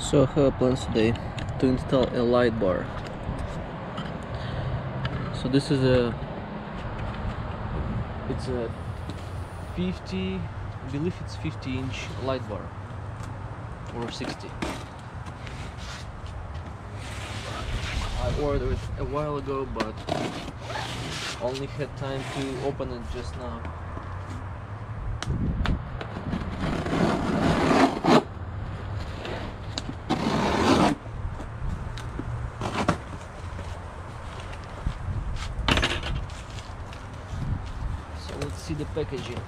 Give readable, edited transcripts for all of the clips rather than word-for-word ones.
So I have plans today to install a light bar. So this is it's a 50, I believe it's 50-inch light bar, or 60. I ordered it a while ago, but only had time to open it just now. So let's see the packaging.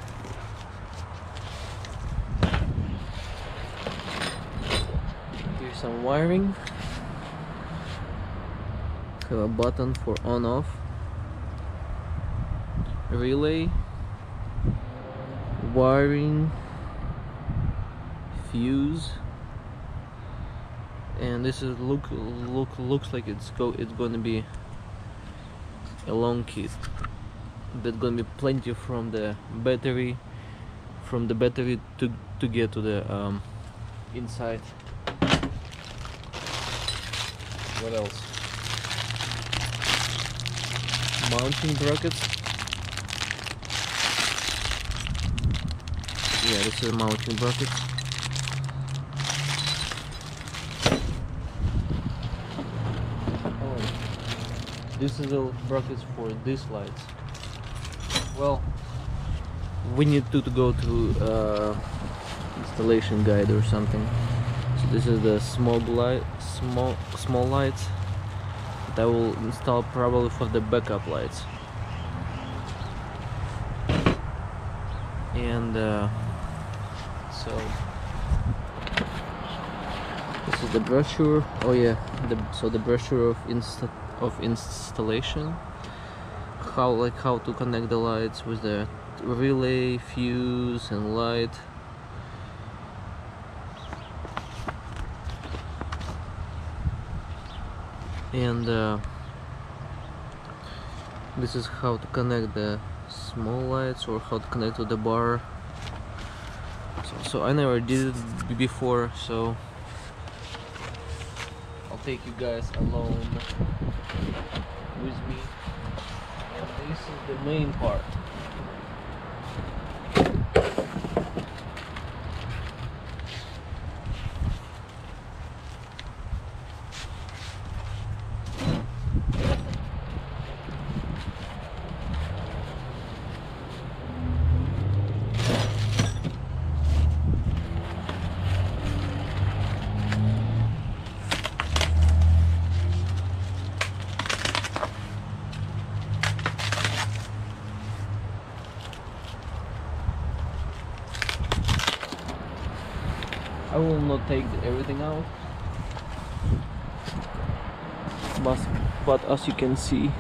Here's some wiring. Have a button for on off, relay, wiring, fuse, and this is looks like it's going to be a long kit. There's going to be plenty from the battery to get to the inside. What else? Mounting brackets. Yeah, this is mounting brackets. Oh, this is the brackets for these lights. Well, we need to go to installation guide or something. So this is the small lights that I will install probably for the backup lights. And so this is the brochure. Oh yeah, the brochure of installation. How to connect the lights with the relay, fuse, and light. And this is how to connect the small lights, or how to connect to the bar. So I never did it before, so I'll take you guys along with me. And this is the main part. I will not take everything out, but as you can see,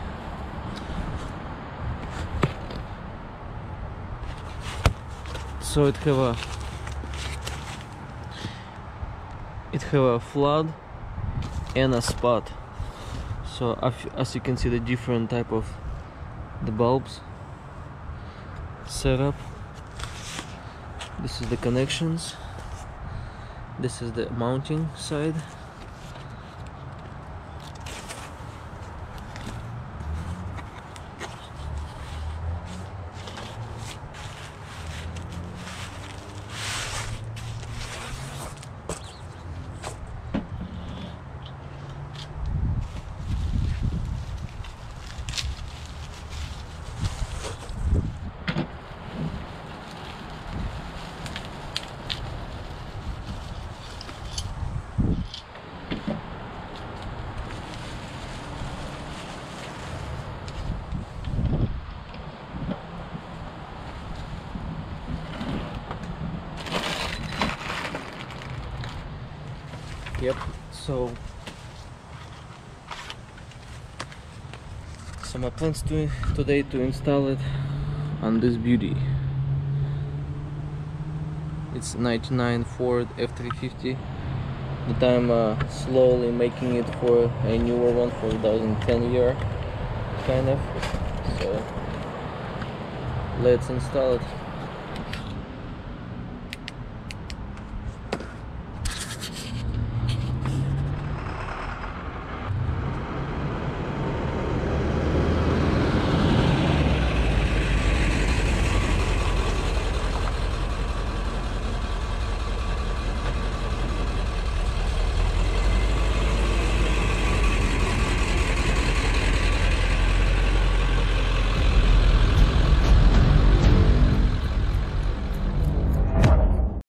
so it have a flood and a spot. So as you can see, the different type of the bulbs setup. This is the connections. This is the mounting side. Yep, so my plans today to install it on this beauty. It's 99 Ford F350, but I'm slowly making it for a newer one for 2010 year, kind of. So let's install it.